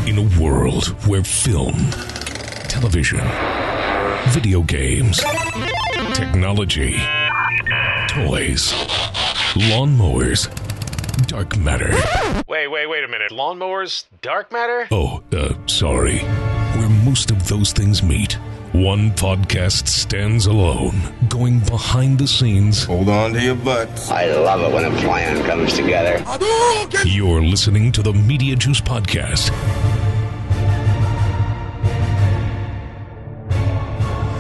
In a world where film, television, video games, technology, toys, lawnmowers, dark matter. Wait a minute. Lawnmowers, dark matter? Oh, sorry. Where most of those things meet, one podcast stands alone, going behind the scenes. Hold on to your butts. I love it when a plan comes together. You're listening to the Mediajuice Podcast.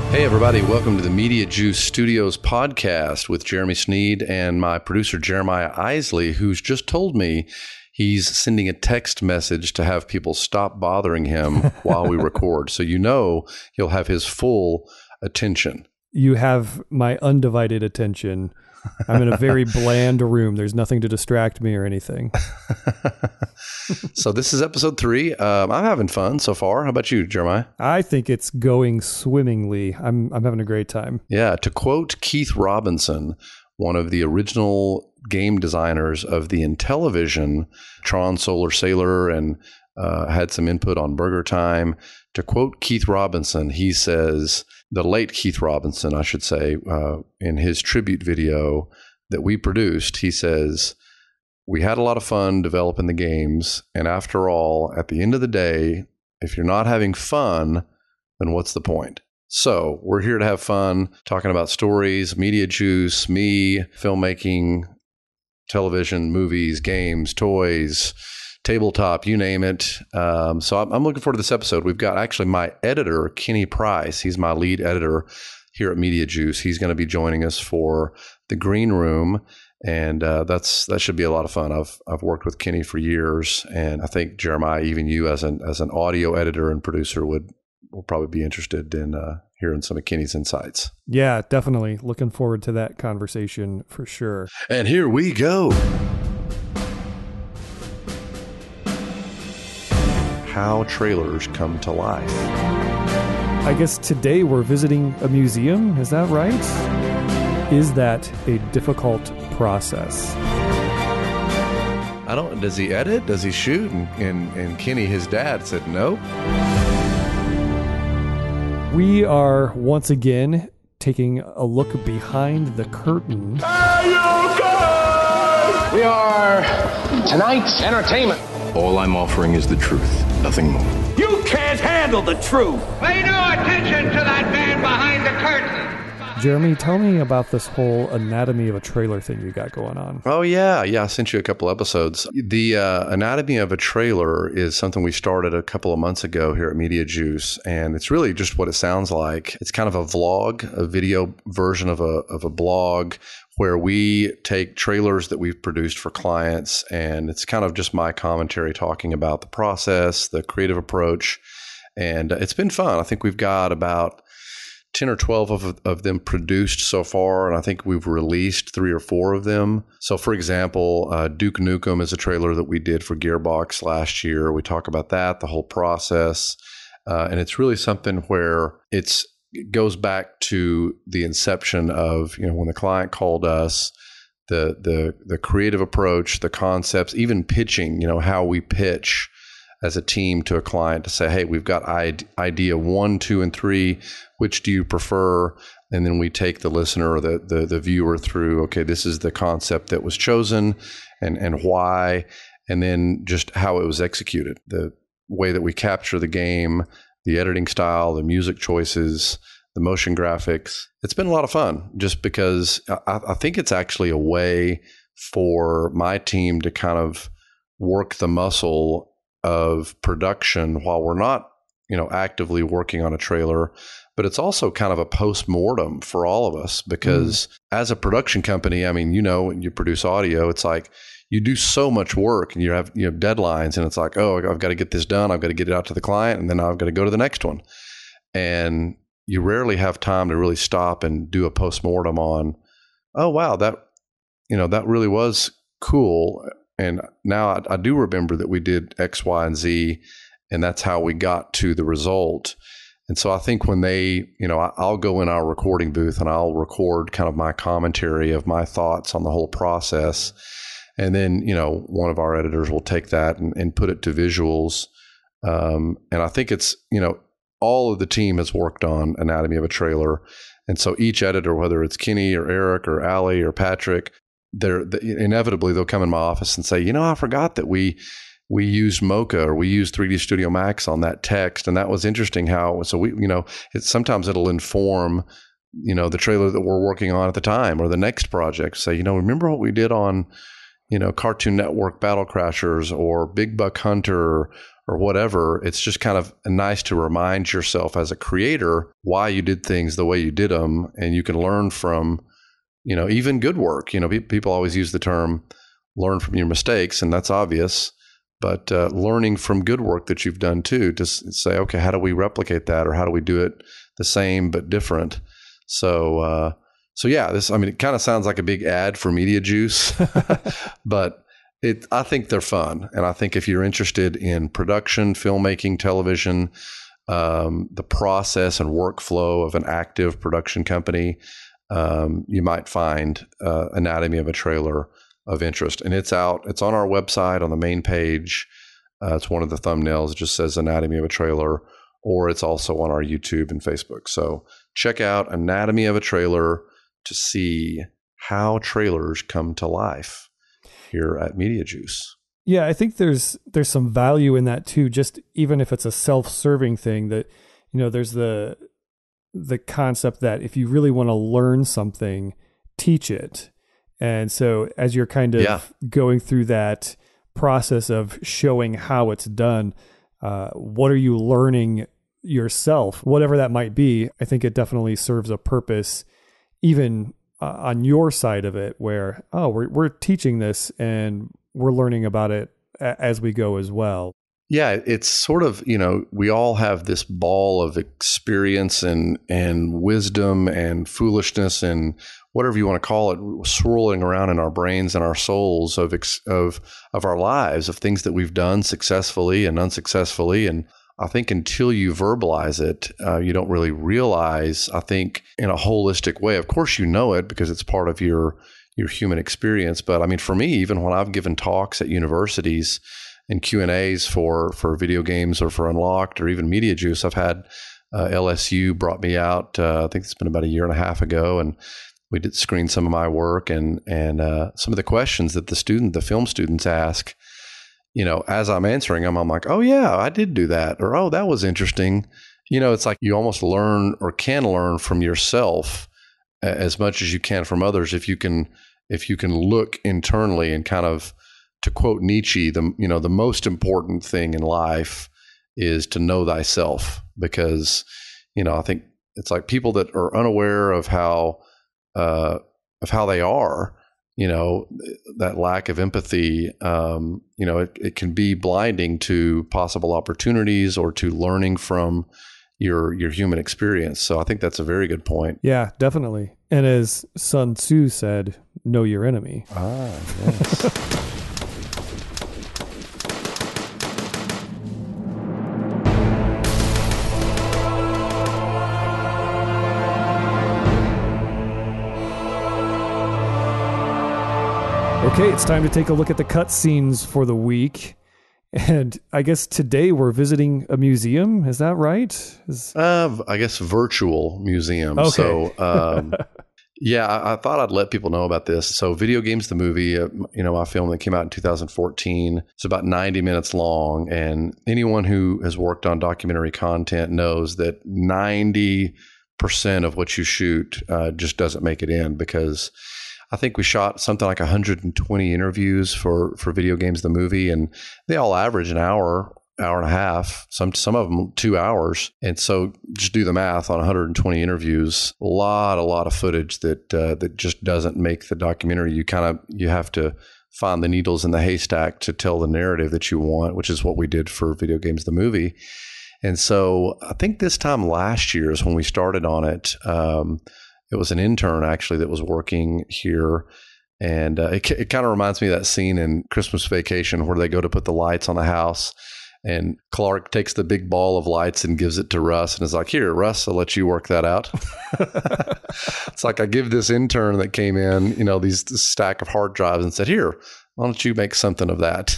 Hey everybody, welcome to the Mediajuice Studios podcast with Jeremy Snead and my producer Jeremiah Isley, who's just told me he's sending a text message to have people stop bothering him while we record. So you know he'll have his full attention. You have my undivided attention. I'm in a very bland room. There's nothing to distract me or anything. So this is episode 3. I'm having fun so far. How about you, Jeremiah? I think it's going swimmingly. I'm having a great time. Yeah, to quote Keith Robinson, one of the original game designers of the Intellivision, Tron Solar Sailor, and had some input on Burger Time. To quote Keith Robinson, he says, the late Keith Robinson, I should say, in his tribute video that we produced, he says, "We had a lot of fun developing the games, and after all, at the end of the day, if you're not having fun, then what's the point?" So we're here to have fun, talking about stories, media juice, me, filmmaking, television, movies, games, toys, tabletop, you name it. So I'm looking forward to this episode. We've got actually my editor, Kenny Price. He's my lead editor here at Mediajuice. He's going to be joining us for the green room. And that should be a lot of fun. I've worked with Kenny for years, and I think Jeremiah, even you as an audio editor and producer will probably be interested in hearing some of Kenny's insights. Yeah, definitely. Looking forward to that conversation for sure. And here we go. How trailers come to life. I guess today we're visiting a museum. Is that right? Is that a difficult process? Does he edit? Does he shoot? And Kenny, his dad, said no. We are once again taking a look behind the curtain. We are tonight's entertainment. All I'm offering is the truth, nothing more. You can't handle the truth. Pay no attention to that man behind the curtain. Jeremy, tell me about this whole anatomy of a trailer thing you got going on. Oh, yeah. Yeah, I sent you a couple episodes. The anatomy of a trailer is something we started a couple of months ago here at Mediajuice, and it's really just what it sounds like. It's kind of a vlog, a video version of a blog where we take trailers that we've produced for clients, and it's kind of just my commentary talking about the process, the creative approach, and it's been fun. I think we've got about 10 or 12 of them produced so far, and I think we've released 3 or 4 of them. So, for example, Duke Nukem is a trailer that we did for Gearbox last year. We talk about that, the whole process, and it's really something where it goes back to the inception of, when the client called us, the creative approach, the concepts, even pitching, how we pitch as a team to a client to say, hey, we've got idea 1, 2, and 3. Which do you prefer? And then we take the listener or the viewer through, okay, this is the concept that was chosen and why, and then just how it was executed, the way that we capture the game, the editing style, the music choices, the motion graphics. It's been a lot of fun just because I think it's actually a way for my team to kind of work the muscle of production while we're not, actively working on a trailer, but it's also kind of a post-mortem for all of us because as a production company, when you produce audio, it's like you do so much work and you have deadlines and it's like, oh, I've got to get this done. I've got to get it out to the client and then I've got to go to the next one. And you rarely have time to really stop and do a post-mortem on, oh, wow, that really was cool. And now I do remember that we did X, Y, and Z, and that's how we got to the result. And so I think when I'll go in our recording booth and I'll record kind of my commentary of my thoughts on the whole process. And then, one of our editors will take that and put it to visuals And I think it's, all of the team has worked on Anatomy of a Trailer. And so each editor, whether it's Kenny or Eric or Allie or Patrick, inevitably they'll come in my office and say, I forgot that we used Mocha or we used 3D Studio Max on that text. And that was interesting sometimes it'll inform, the trailer that we're working on at the time or the next project. Say, remember what we did on, Cartoon Network Battle Crashers or Big Buck Hunter or whatever. It's just kind of nice to remind yourself as a creator why you did things the way you did them. And you can learn from, even good work. People always use the term learn from your mistakes, and that's obvious. But learning from good work that you've done too, to say, okay, how do we replicate that, or how do we do it the same but different? So yeah, it kind of sounds like a big ad for Mediajuice, but I think they're fun. And I think if you're interested in production, filmmaking, television, the process and workflow of an active production company, you might find Anatomy of a Trailer of interest. And it's on our website on the main page. It's one of the thumbnails. It just says Anatomy of a Trailer, or it's also on our YouTube and Facebook. So check out Anatomy of a Trailer to see how trailers come to life here at Mediajuice. Yeah, I think there's some value in that too, just even if it's a self-serving thing that, there's the concept that if you really want to learn something, teach it. And so as you're kind of going through that process of showing how it's done, what are you learning yourself, whatever that might be? I think it definitely serves a purpose, even on your side of it, where, we're teaching this and we're learning about it as we go as well. Yeah, it's sort of, we all have this ball of experience and wisdom and foolishness and whatever you want to call it, swirling around in our brains and our souls of our lives, of things that we've done successfully and unsuccessfully. And I think until you verbalize it, you don't really realize, I think, in a holistic way. Of course, you know it because it's part of your human experience. But for me, even when I've given talks at universities and Q&As for video games or for Unlocked or even Mediajuice, I've had LSU brought me out, I think it's been about a year and a half ago, and we did screen some of my work and some of the questions that the film students ask. As I'm answering them, I'm like, oh yeah, I did do that. Or, oh, that was interesting. It's like you almost learn or can learn from yourself as much as you can from others. If you can look internally and kind of, to quote Nietzsche, the most important thing in life is to know thyself, because, I think it's like people that are unaware of how they are, that lack of empathy, it can be blinding to possible opportunities or to learning from your human experience. So I think that's a very good point. Yeah, definitely. And as Sun Tzu said, know your enemy. Yes. Okay, it's time to take a look at the cutscenes for the week. And I guess today we're visiting a museum. Is that right? I guess virtual museum. Okay. So, yeah, I thought I'd let people know about this. So Video Games, the movie, my film that came out in 2014. It's about 90 minutes long. And anyone who has worked on documentary content knows that 90% of what you shoot just doesn't make it in, because I think we shot something like 120 interviews for Video Games, the movie, and they all average an hour and a half, some of them 2 hours. And so just do the math on 120 interviews, a lot of footage that just doesn't make the documentary. You have to find the needles in the haystack to tell the narrative that you want, which is what we did for Video Games, the movie. And so I think this time last year is when we started on it. It was an intern actually that was working here. And it kind of reminds me of that scene in Christmas Vacation where they go to put the lights on the house, and Clark takes the big ball of lights and gives it to Russ and is like, here, Russ, I'll let you work that out. It's like I give this intern that came in, this stack of hard drives and said, here, why don't you make something of that?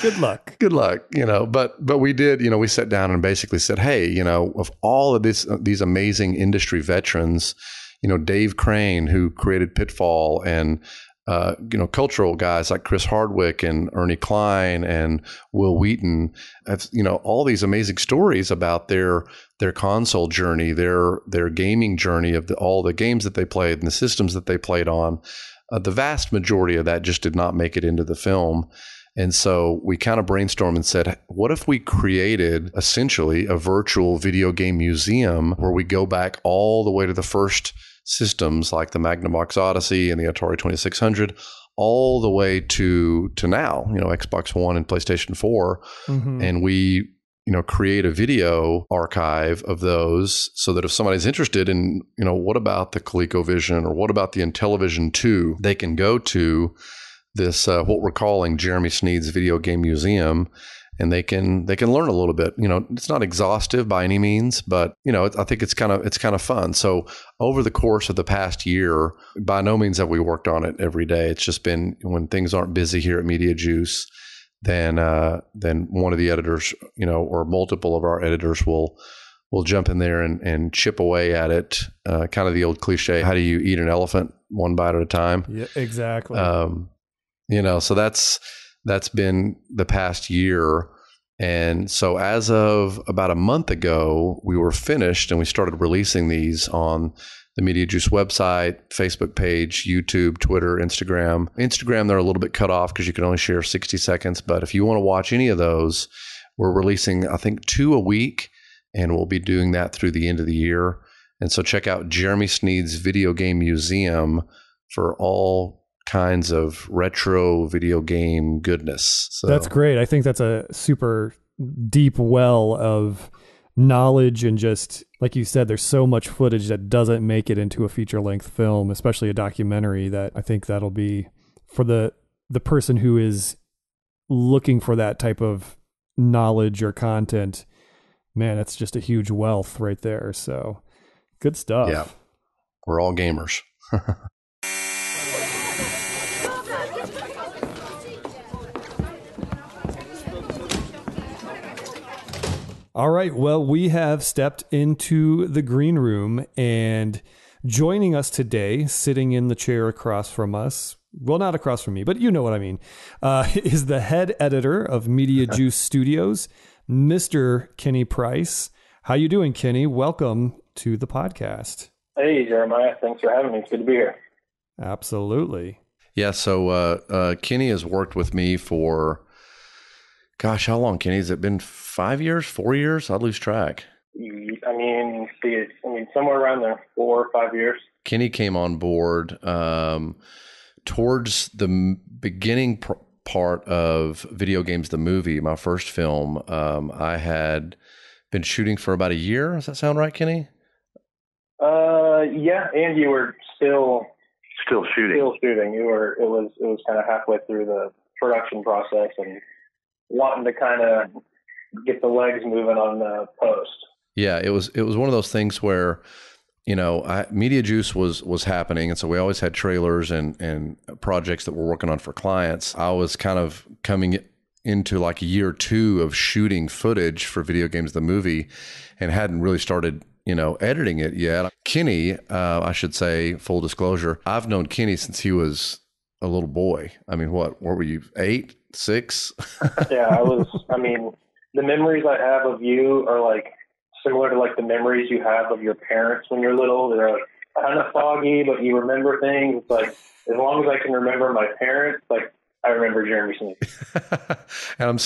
Good luck. Good luck, but we did, we sat down and basically said, hey, of all of these amazing industry veterans, Dave Crane, who created Pitfall, and cultural guys like Chris Hardwick and Ernie Klein and Will Wheaton, have, all these amazing stories about their console journey, their gaming journey of all the games that they played and the systems that they played on. The vast majority of that just did not make it into the film. And so we kind of brainstormed and said, what if we created essentially a virtual video game museum where we go back all the way to the first systems like the Magnavox Odyssey and the Atari 2600, all the way to now, Xbox One and PlayStation 4. Mm-hmm. And we, create a video archive of those so that if somebody's interested in, what about the ColecoVision or what about the Intellivision 2, they can go to this, what we're calling Jeremy Snead's Video Game Museum, and they can learn a little bit. It's not exhaustive by any means, but I think it's kind of fun. So over the course of the past year, by no means have we worked on it every day. It's just been when things aren't busy here at Mediajuice, then one of the editors, or multiple of our editors will jump in there and chip away at it. Kind of the old cliche: how do you eat an elephant? One bite at a time. Yeah, exactly. So that's been the past year. And so as of about a month ago, we were finished and we started releasing these on the Mediajuice website, Facebook page, YouTube, Twitter, Instagram. Instagram, they're a little bit cut off because you can only share 60 seconds. But if you want to watch any of those, we're releasing, I think, 2 a week, and we'll be doing that through the end of the year. And so check out Jeremy Snead's Video Game Museum for all kinds of retro video game goodness. So that's great. I think that's a super deep well of knowledge, and just like you said, there's so much footage that doesn't make it into a feature-length film, especially a documentary, that I think that'll be for the person who is looking for that type of knowledge or content. Man, that's just a huge wealth right there. So good stuff. Yeah. We're all gamers. All right. Well, we have stepped into the green room, and joining us today, sitting in the chair across from us, well, not across from me, but you know what I mean, is the head editor of Mediajuice Studios, Mr. Kenny Price. How you doing, Kenny? Welcome to the podcast. Hey, Jeremiah. Thanks for having me. It's good to be here. Absolutely. Yeah. So Kenny has worked with me for, gosh, how long, Kenny? Has it been 5 years, 4 years? I lose track. I mean, somewhere around there, 4 or 5 years. Kenny came on board towards the beginning part of Video Games, the movie, my first film. I had been shooting for about a year. Does that sound right, Kenny? Yeah, and you were still shooting. It was kind of halfway through the production process and wanting to kind of get the legs moving on the post. Yeah, it was one of those things where, Mediajuice was happening, and so we always had trailers and projects that we're working on for clients. I was kind of coming into like year 2 of shooting footage for Video Games, the movie, and hadn't really started, editing it yet. Kenny, I should say, full disclosure, I've known Kenny since he was a little boy. I mean, what were you, 8, 6? Yeah, the memories I have of you are like similar to like the memories you have of your parents when you're little. They're like kind of foggy, but you remember things. It's like, as long as I can remember my parents, like I remember Jeremy Snead. And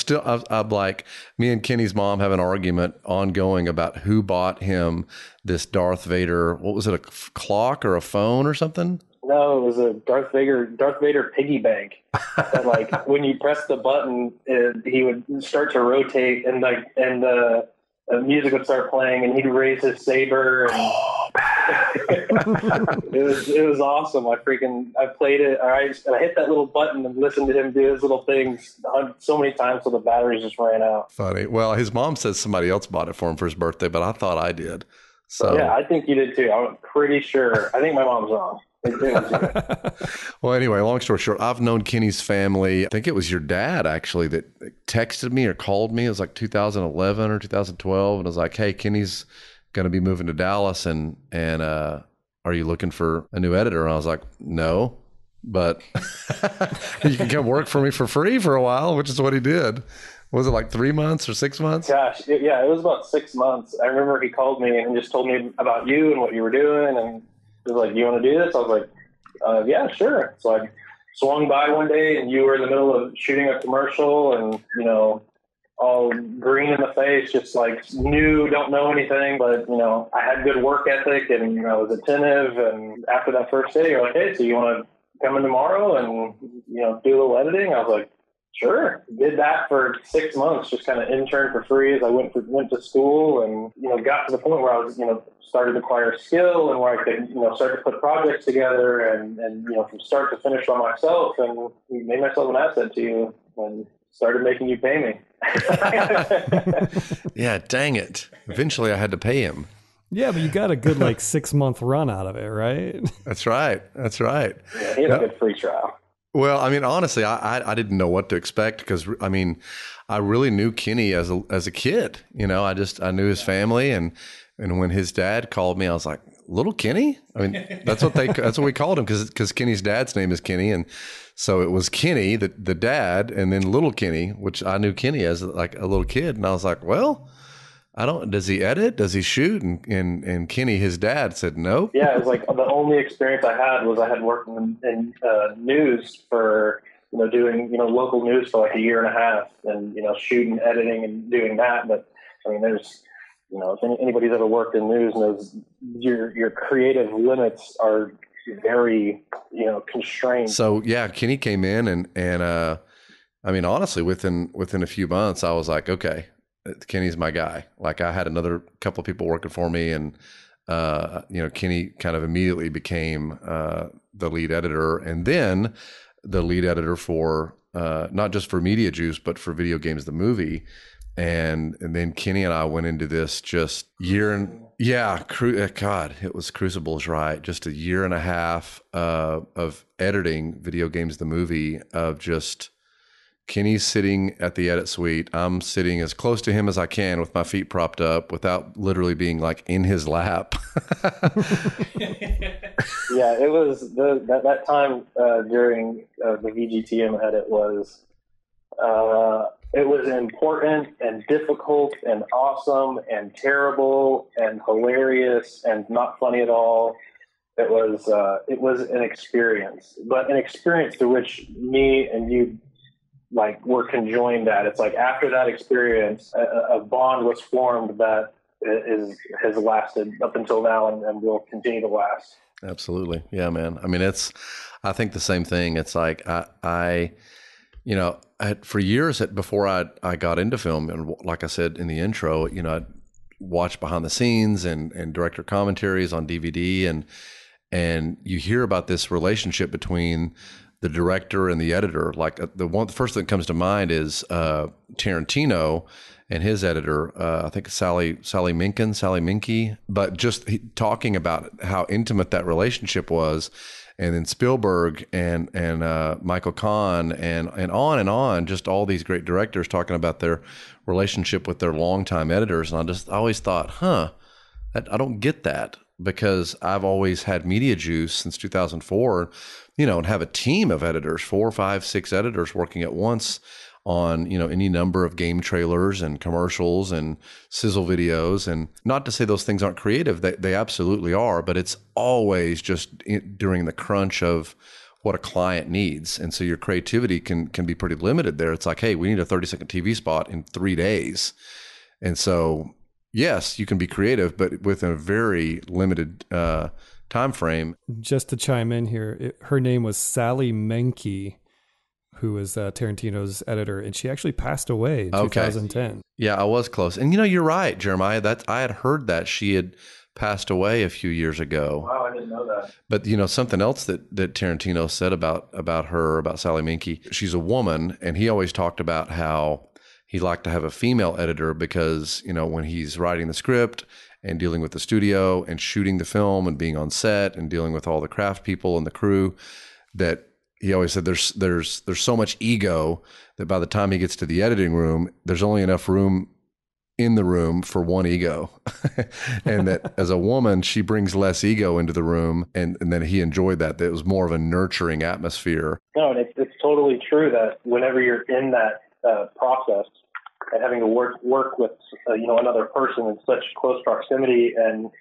I'm like, me and Kenny's mom have an argument ongoing about who bought him this Darth Vader. What was it, a clock or a phone or something? No, it was a Darth Vader piggy bank. And like when you press the button, he would start to rotate, and the music would start playing, and he'd raise his saber. And it was awesome. I played it. I hit that little button and listened to him do his little things so many times till the batteries just ran out. Funny. Well, his mom says somebody else bought it for him for his birthday, but I thought I did. So yeah, I think you did too. I'm pretty sure. I think my mom's wrong. Well, anyway, long story short, I've known Kenny's family. I think it was your dad actually that texted me or called me. It was like 2011 or 2012, and I was like, "Hey, Kenny's going to be moving to Dallas, and are you looking for a new editor?" And I was like, "No, but you can come work for me for free for a while," which is what he did. Was it like 3 months or 6 months? Gosh, yeah, it was about 6 months. I remember he called me and just told me about you and what you were doing, and he was like, "You want to do this?" I was like, "Yeah, sure." So I swung by one day, and you were in the middle of shooting a commercial, and all green in the face, just like new, don't know anything, but I had good work ethic, and I was attentive. And after that first day, you're like, "Hey, so you want to come in tomorrow and do a little editing?" I was like, "Sure." Did that for 6 months, just kind of interned for free as I went to school, and got to the point where I was started to acquire skill, and where I could start to put projects together, and from start to finish by myself, and made myself an asset to you, and started making you pay me. Yeah, dang it. Eventually I had to pay him. Yeah, but you got a good 6 month run out of it, right? That's right. Yeah, he had a good free trial. Well, I mean, honestly, I didn't know what to expect, because I mean, I really knew Kenny as a kid. I knew his family, and when his dad called me, I was like, "Little Kenny?" I mean, that's what we called him, because Kenny's dad's name is Kenny, and so it was Kenny, the dad, and then Little Kenny, which I knew Kenny as like a little kid, and I was like, "Well, does he edit? Does he shoot?" And Kenny, his dad, said nope. Yeah, it was like the only experience I had was I had worked in news for, doing, local news for like a year and a half, and, shooting, editing, and doing that. But I mean, there's, if anybody's ever worked in news knows your creative limits are very, constrained. So yeah, Kenny came in, and I mean, honestly, within a few months, I was like, okay, Kenny's my guy. Like, I had another couple of people working for me, and Kenny kind of immediately became the lead editor, and then the lead editor for not just for Mediajuice, but for Video Games the Movie. And then Kenny and I went into this just year and God, it was Crucible's right. Just a year and a half of editing Video Games the Movie, of just Kenny's sitting at the edit suite. I'm sitting as close to him as I can with my feet propped up without literally being like in his lap. Yeah, it was that time during the VGTM edit was it was important and difficult and awesome and terrible and hilarious and not funny at all. It was an experience, but an experience through which me and you were conjoined at. It's like after that experience, a bond was formed that has lasted up until now and will continue to last. Absolutely. Yeah, man. I mean, I think the same thing. It's like, for years before I got into film, and like I said in the intro, I'd watch behind the scenes and director commentaries on DVD, and you hear about this relationship between the director and the editor. Like the first thing that comes to mind is Tarantino and his editor, I think Sally Minky, but just talking about how intimate that relationship was. And then Spielberg and Michael Kahn and on, just all these great directors talking about their relationship with their longtime editors. And I always thought, I don't get that, because I've always had Mediajuice since 2004, and have a team of editors, 4, 5, 6 editors working at once on, any number of game trailers and commercials and sizzle videos. And not to say those things aren't creative, they absolutely are, but it's always just during the crunch of what a client needs. And so your creativity can be pretty limited there. It's like, hey, we need a 30-second TV spot in 3 days. And so, yes, you can be creative, but within a very limited time frame. Just to chime in here, her name was Sally Menke, who was Tarantino's editor, and she actually passed away in 2010. Yeah, I was close. And you're right, Jeremiah. I had heard that she had passed away a few years ago. Wow, I didn't know that. But something else that Tarantino said about her, about Sally Minky, she's a woman, and he always talked about how he liked to have a female editor because, when he's writing the script and dealing with the studio and shooting the film and being on set and dealing with all the craft people and the crew, that he always said there's so much ego that by the time he gets to the editing room, there's only enough room in the room for one ego. And that as a woman, she brings less ego into the room. And then he enjoyed that it was more of a nurturing atmosphere. No, and it's totally true that whenever you're in that process and having to work with another person in such close proximity, and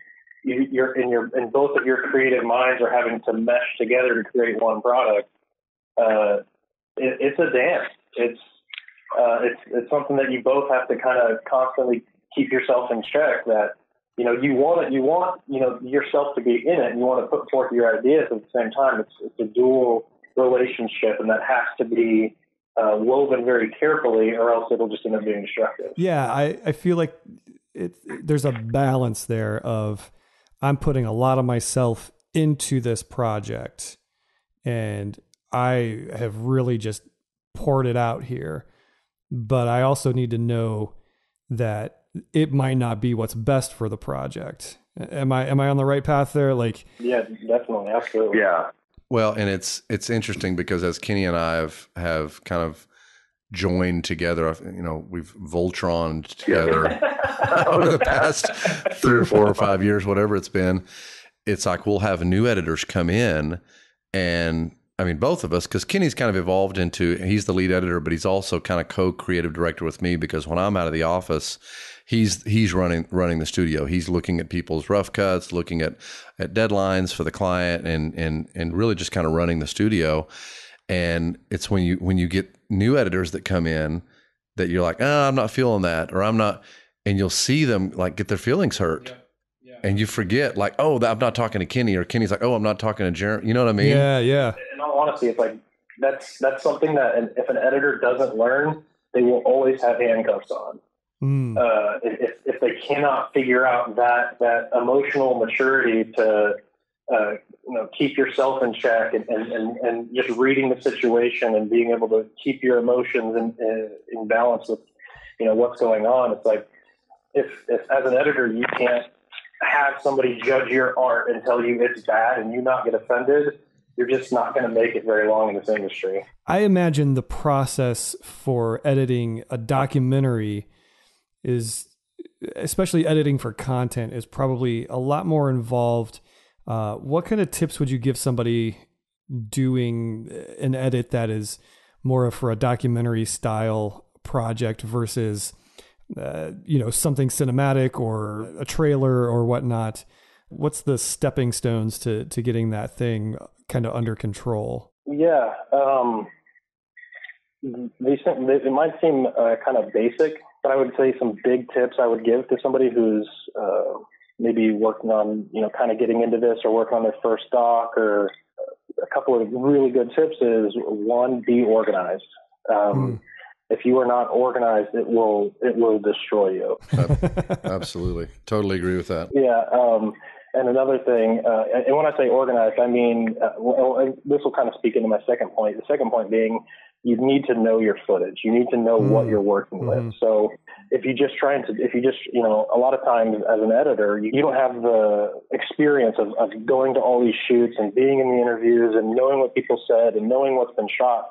you're in both of your creative minds are having to mesh together to create one product. It's a dance. It's something that you both have to kind of constantly keep yourself in check. That you want yourself to be in it, and you want to put forth your ideas at the same time. It's a dual relationship, and that has to be woven very carefully, or else it'll just end up being destructive. Yeah, I feel like there's a balance there of I'm putting a lot of myself into this project, and I have really just poured it out here. But I also need to know that it might not be what's best for the project. Am I on the right path there? Yeah, definitely, absolutely. Yeah. Well, and it's interesting because as Kenny and I have kind of joined together, we've Voltroned together over the past 3 or 4 or 5 years, whatever it's been. It's like we'll have new editors come in, and both of us, because Kenny's kind of evolved into, he's the lead editor, but he's also kind of co-creative director with me, because when I'm out of the office, he's running the studio. He's looking at people's rough cuts, looking at deadlines for the client, and really just kind of running the studio. And it's when you get new editors that come in that you're like, I'm not feeling that, or I'm not, and you'll see them get their feelings hurt. Yeah. And you forget, I'm not talking to Kenny, or Kenny's like, I'm not talking to Jeremy. You know what I mean? Yeah. In all honesty, it's like that's something that if an editor doesn't learn, they will always have handcuffs on. If they cannot figure out that emotional maturity to keep yourself in check and just reading the situation and being able to keep your emotions in balance with what's going on, it's like if as an editor you can't have somebody judge your art and tell you it's bad and you not get offended, you're just not going to make it very long in this industry. I imagine the process for editing a documentary is, especially editing for content, is probably a lot more involved. What kind of tips would you give somebody doing an edit that is more for a documentary style project versus something cinematic or a trailer or whatnot? What's the stepping stones to getting that thing kind of under control? Yeah. It might seem kind of basic, but I would say some big tips I would give to somebody who's maybe working on, kind of getting into this or working on their first doc, or a couple of really good tips is, one, be organized. If you are not organized, it will destroy you. Absolutely. Totally agree with that. Yeah. And another thing, and when I say organized, I mean, this will kind of speak into my second point. The second point being, you need to know your footage. You need to know what you're working with. So if you just, a lot of times as an editor, you don't have the experience of going to all these shoots and being in the interviews and knowing what people said and knowing what's been shot.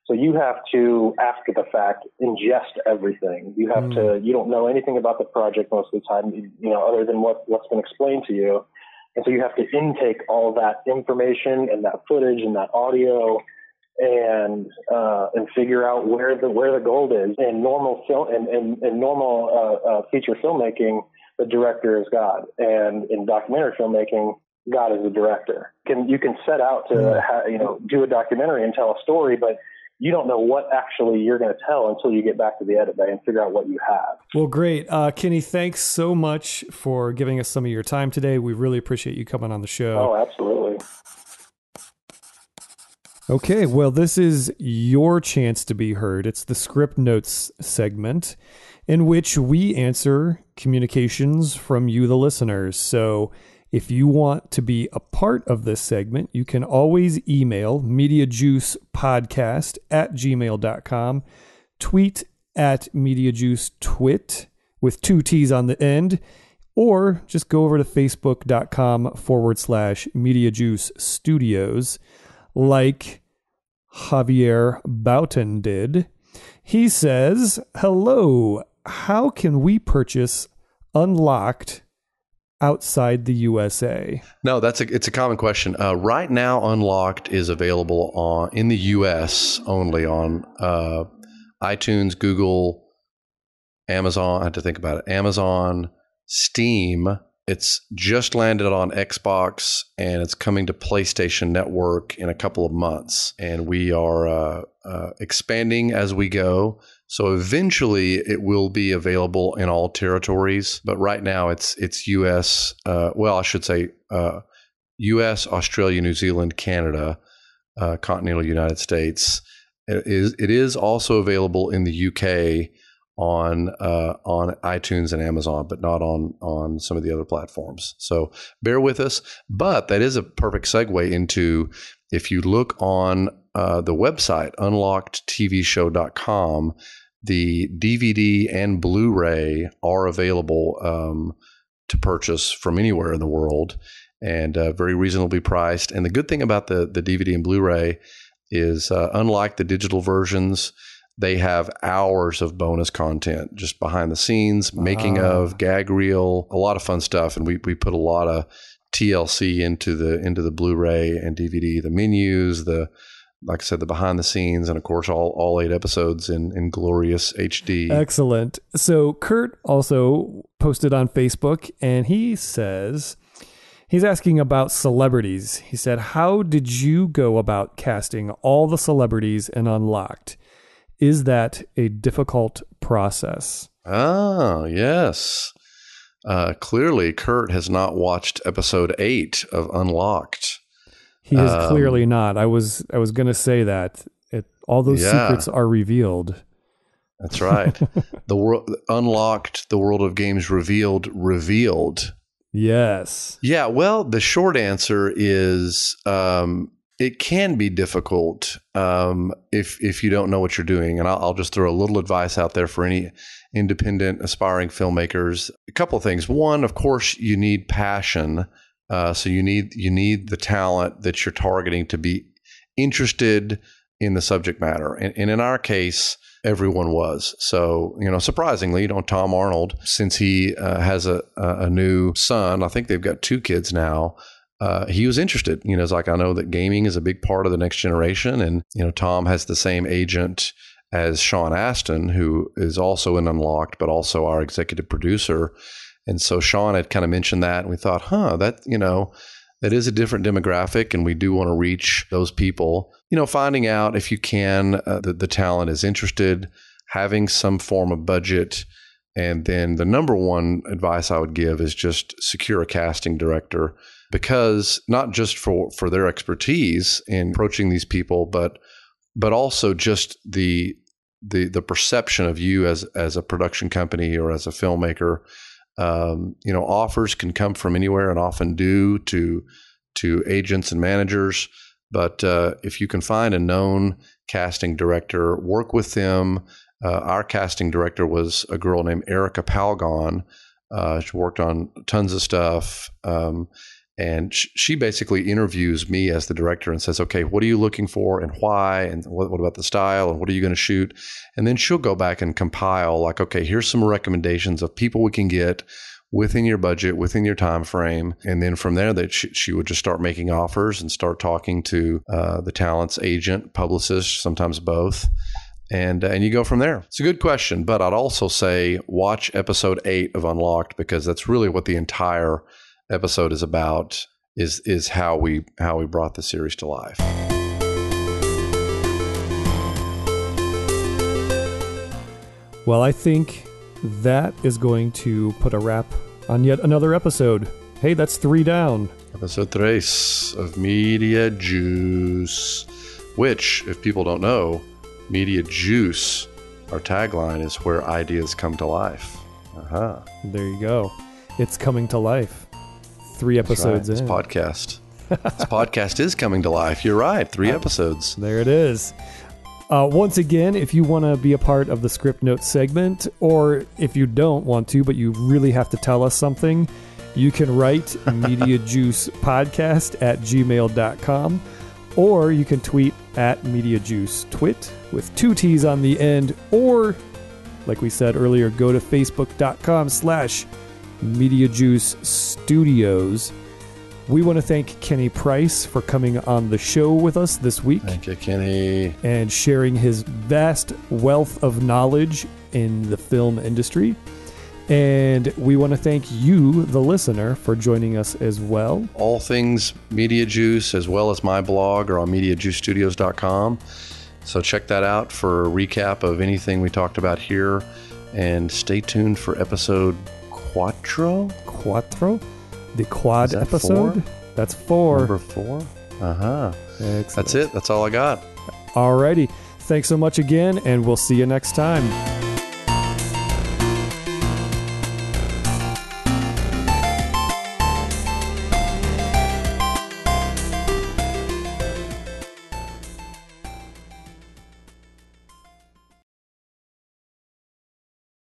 So you have to, after the fact, ingest everything. You have to, you don't know anything about the project most of the time, other than what's been explained to you. And so you have to intake all that information and that footage and that audio and figure out where the gold is. In normal film and normal feature filmmaking, the director is God. And in documentary filmmaking, God is the director. You can set out to do a documentary and tell a story, but you don't know what actually you're going to tell until you get back to the edit bay and figure out what you have. Well, great. Kenny, thanks so much for giving us some of your time today. We really appreciate you coming on the show. Oh, absolutely. Okay, well, this is your chance to be heard. It's the Script Notes segment in which we answer communications from you, the listeners. So if you want to be a part of this segment, you can always email mediajuicepodcast@gmail.com, tweet at Mediajuice Twit with 2 T's on the end, or just go over to facebook.com/Mediajuice Studios, like Javier Boughton did. He says, hello, how can we purchase Unlocked outside the USA? No, it's a common question. Right now, Unlocked is available in the US only on iTunes, Google, Amazon. I had to think about it. Amazon, Steam. It's just landed on Xbox, and it's coming to PlayStation Network in a couple of months. And we are expanding as we go. So eventually it will be available in all territories. But right now it's US, I should say US, Australia, New Zealand, Canada, continental United States. It is also available in the UK on iTunes and Amazon, but not on some of the other platforms. So bear with us. But that is a perfect segue into, if you look on the website, unlockedtvshow.com, the DVD and Blu-ray are available to purchase from anywhere in the world, and very reasonably priced. And the good thing about the DVD and Blu-ray is, unlike the digital versions, they have hours of bonus content, just behind the scenes, making of, gag reel, a lot of fun stuff. And we put a lot of TLC into the Blu-ray and DVD, the menus, like I said, the behind the scenes, and of course all 8 episodes in glorious HD. Excellent. So Kurt also posted on Facebook, and he says he's asking about celebrities. He said, how did you go about casting all the celebrities in Unlocked? Is that a difficult process? Oh, yes. Clearly, Kurt has not watched episode 8 of Unlocked. He is clearly not. I was going to say that. All those secrets are revealed. That's right. The world Unlocked, the world of games revealed. Yes. Yeah, well, the short answer is it can be difficult if you don't know what you're doing. And I'll just throw a little advice out there for any independent, aspiring filmmakers. A couple of things. One, of course, you need passion. So you need the talent that you're targeting to be interested in the subject matter. And in our case, everyone was. So, surprisingly, Tom Arnold, since he has a new son, I think they've got 2 kids now, he was interested. It's like, I know that gaming is a big part of the next generation. And, Tom has the same agent as Sean Astin, who is also in Unlocked, but also our executive producer. And so Sean had kind of mentioned that, and we thought, that is a different demographic, and we do want to reach those people. Finding out if you can, the talent is interested, having some form of budget. And then the number one advice I would give is just secure a casting director, because not just for their expertise in approaching these people, but also just the perception of you as a production company or as a filmmaker. Offers can come from anywhere, and often do, to agents and managers. But if you can find a known casting director, work with them. Our casting director was a girl named Erica Palgon. She worked on tons of stuff. And she basically interviews me as the director and says, okay, what are you looking for and why? And what about the style? And what are you going to shoot? And then she'll go back and compile, like, okay, here's some recommendations of people we can get within your budget, within your time frame. And then from there, that she would just start making offers and start talking to the talent's agent, publicist, sometimes both. And you go from there. It's a good question, but I'd also say watch episode 8 of Unlocked, because that's really what the entire episode is about, is how we brought the series to life. Well, I think that is going to put a wrap on yet another episode. Hey, that's 3 down. Episode 3 of Mediajuice, which, if people don't know, Mediajuice, our tagline, is where ideas come to life. There you go. It's coming to life. 3 episodes in. This podcast is coming to life. You're right. 3 episodes. There it is. Once again, if you want to be a part of the Script Notes segment, or if you don't want to, but you really have to tell us something, you can write MediaJuicePodcast@gmail.com, or you can tweet at Mediajuice, twit with 2 T's on the end, or, like we said earlier, go to facebook.com/Mediajuice Studios. We want to thank Kenny Price for coming on the show with us this week. Thank you, Kenny. And sharing his vast wealth of knowledge in the film industry. And we want to thank you, the listener, for joining us as well. All things Media Juice, as well as my blog, are on MediaJuiceStudios.com. So check that out for a recap of anything we talked about here. And stay tuned for episode Quattro? The quad episode? 4? That's 4. Number 4? Uh-huh. Excellent. That's it. That's all I got. Alrighty. Thanks so much again, and we'll see you next time.